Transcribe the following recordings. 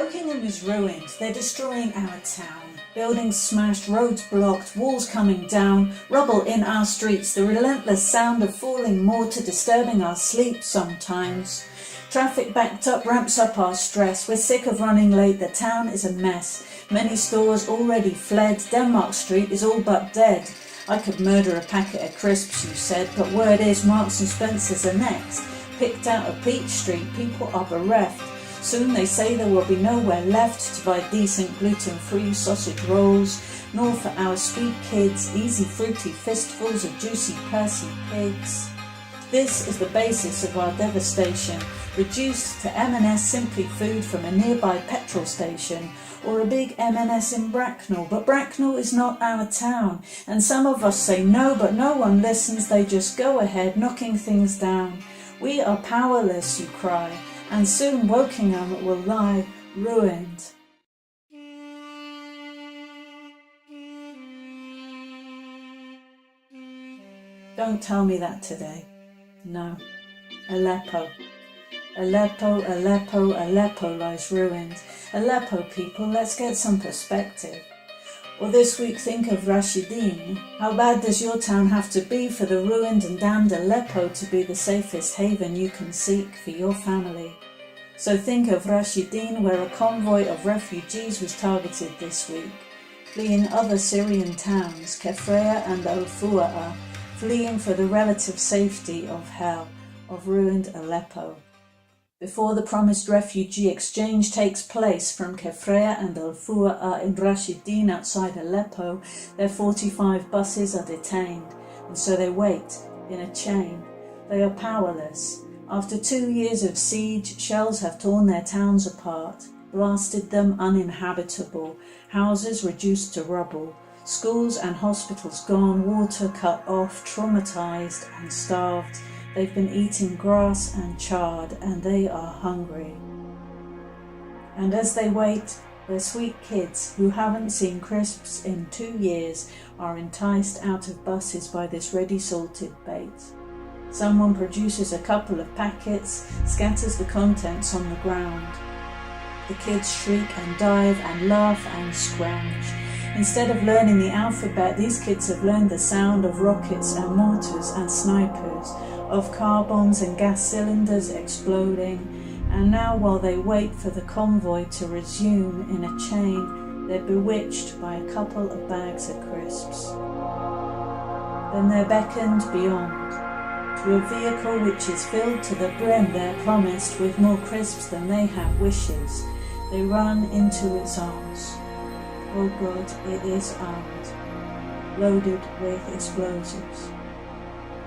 Wokingham is ruined. They're destroying our town. Buildings smashed, roads blocked, walls coming down, rubble in our streets, the relentless sound of falling mortar disturbing our sleep sometimes. Traffic backed up ramps up our stress. We're sick of running late, the town is a mess. Many stores already fled, Denmark Street is all but dead. I could murder a packet of crisps, you said, but word is Marks and Spencer's are next. Picked out of Peach Street, people are bereft. Soon they say there will be nowhere left to buy decent gluten-free sausage rolls, nor for our sweet kids easy fruity fistfuls of juicy Percy pigs. This is the basis of our devastation, reduced to M&S Simply Food from a nearby petrol station, or a big M&S in Bracknell, but Bracknell is not our town, and some of us say no, but no one listens, they just go ahead knocking things down. We are powerless, you cry, and soon Wokingham will lie ruined. Don't tell me that today. No. Aleppo. Aleppo, Aleppo, Aleppo lies ruined. Aleppo, people, let's get some perspective. Or this week think of Rashideen. How bad does your town have to be for the ruined and damned Aleppo to be the safest haven you can seek for your family? So think of Rashideen, where a convoy of refugees was targeted this week, fleeing other Syrian towns, Kefraya and Al-Fua'a, fleeing for the relative safety of hell, of ruined Aleppo. Before the promised refugee exchange takes place from Kefraya and Al-Fua'a in Rashideen outside Aleppo, their 45 buses are detained, and so they wait in a chain. They are powerless. After 2 years of siege, shells have torn their towns apart, blasted them uninhabitable, houses reduced to rubble, schools and hospitals gone, water cut off, traumatized and starved. They've been eating grass and chard, and they are hungry. And as they wait, their sweet kids, who haven't seen crisps in 2 years, are enticed out of buses by this ready salted bait. Someone produces a couple of packets, scatters the contents on the ground. The kids shriek and dive and laugh and scrounge. Instead of learning the alphabet, these kids have learned the sound of rockets and mortars and snipers, of car bombs and gas cylinders exploding, and now while they wait for the convoy to resume in a chain, they're bewitched by a couple of bags of crisps. Then they're beckoned beyond, to a vehicle which is filled to the brim, they're promised, with more crisps than they have wishes. They run into its arms. Oh God, it is armed, loaded with explosives.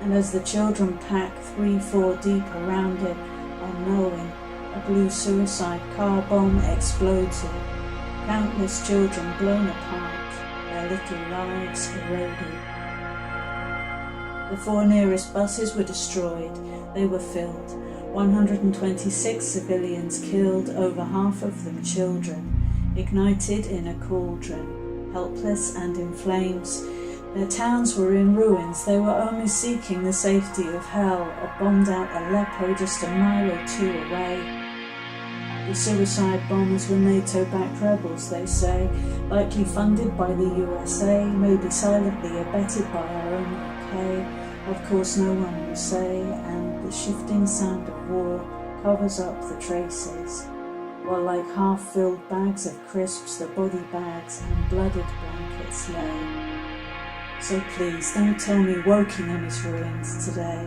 And as the children pack 3-4 deep around it, unknowing, a blue suicide car bomb explodes it. Countless children blown apart, their little lives eroded. The 4 nearest buses were destroyed. They were filled. 126 civilians killed, over half of them children, ignited in a cauldron, helpless and in flames. Their towns were in ruins. They were only seeking the safety of hell, a bombed-out Aleppo just a mile or 2 away. The suicide bombers were NATO-backed rebels, they say, likely funded by the USA, maybe silently abetted by our own UK. Of course no one will say, and the shifting sound of war covers up the traces, while like half-filled bags of crisps the body bags and blooded blankets lay. So please don't tell me Wokingham is ruined today.